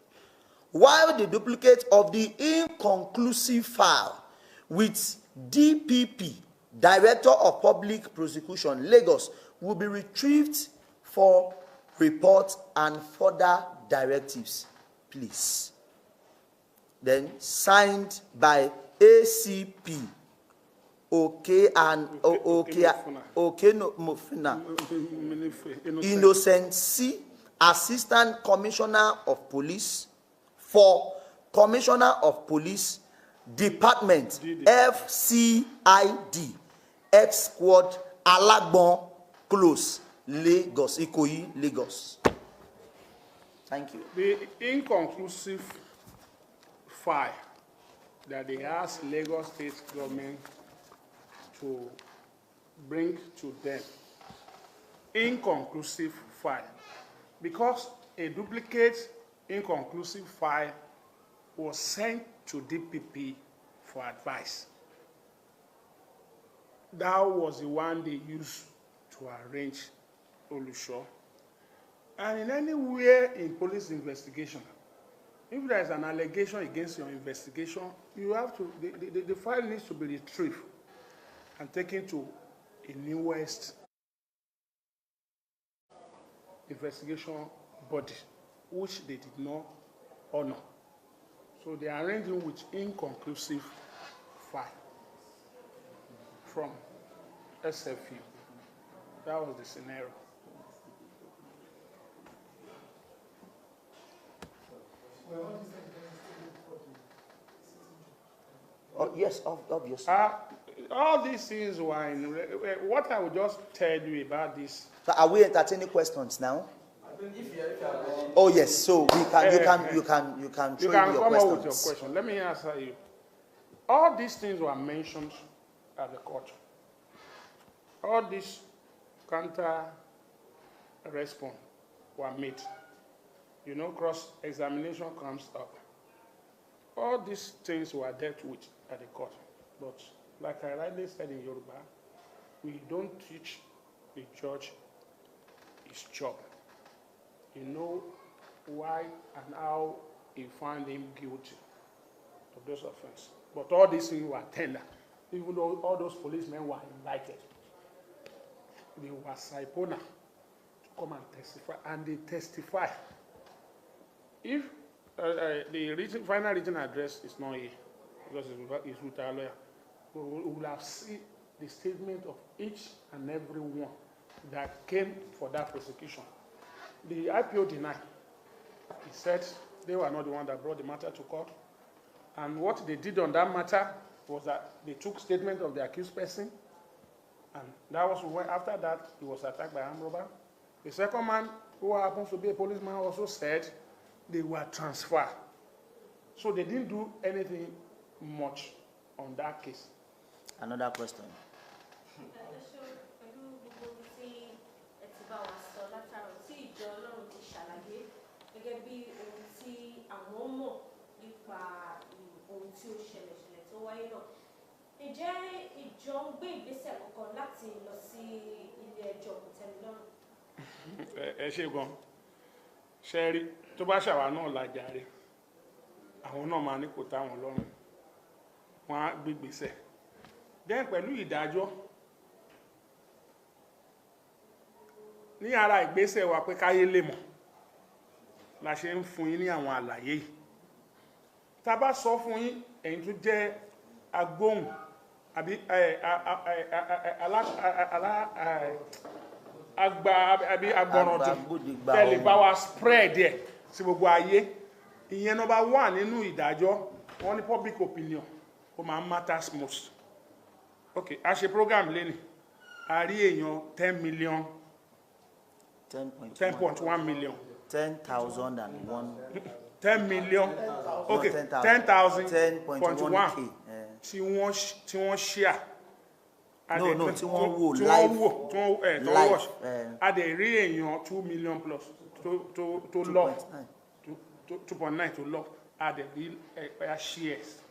while the duplicate of the inconclusive file with DPP, Director of Public Prosecution, Lagos, will be retrieved for report and further directives, please. Then signed by ACP Mofina Innocent C, Assistant Commissioner of Police, for Commissioner of Police Department, FCID, X Squad, Alagbon Close, Lagos, Ikoyi, Lagos. Thank you. The inconclusive file that they asked Lagos State government to bring to them, inconclusive file, because a duplicate inconclusive file was sent to DPP for advice. That was the one they used to arrange Olusho. And in anywhere in police investigation, if there is an allegation against your investigation, you have to, the file needs to be retrieved and taken to a newest investigation body, which they did not honor. So they are arranging with inconclusive file from SFU. That was the scenario. Oh, yes, obviously. All these things were in, what I will just tell you about this. So are we entertaining questions now? Oh yes, so you can come your up with your questions. question. Let me answer you. All these things were mentioned at the court. All these counter response were made. You know, cross-examination comes up. all these things were dealt with at the court. But like I rightly said in Yoruba, we don't teach the judge his job. You know why and how he found him guilty of those offenses. But all these things were tender. Even though all those policemen were invited, they were Saipona to come and testify, and they testify. If the final written address is not here, because it's with our lawyer, we will have seen the statement of each and every one that came for that prosecution. The IPO denied. He said they were not the one that brought the matter to court. And what they did on that matter was that they took statement of the accused person, and that was when, after that, he was attacked by armed robber. The second man, who happens to be a policeman, also said they were transferred. So they didn't do anything much on that case. Another question. Ǹjẹ́ ìjọ ń gbé ìgbésẹ̀ kankan láti lọ sí ilé ẹjọ́ kòtẹ́milọ́rùn? Ẹ ṣé gan. Ṣé rí tó bá ṣàwà náà lájàre, àwọn náà máa ní kò táwọn lọ́rùn, wọ́n á gbé ìgbésẹ̀. Then pẹ̀lú ìdájọ́, ní ara ìgbésẹ̀ wa pé káyé lè mọ̀ la ṣe ń fún yín ní àwọn àlàyé yìí. Tá bá sọ fún yín, ẹ̀yin tó jẹ́ agbóhùn àbí agbọ̀rọ̀dùn tẹ́lẹ̀ bá wa spread ẹ̀ sí gbogbo ayé. Ìyẹn number one nínú ìdájọ́, wọ́n ní public opinion ó máa matters most. Okay, a ṣe program lẹ́nìí, a rí èèyàn 10 million, 10.1 million. 10,001. 10 million. Okay, 10,000.1 tí wọ́n share. No, tí wọ́n wò live. A dẹ̀ rí èèyàn 2 million plus to love. 2.9 to love. A dẹ̀ rí shares.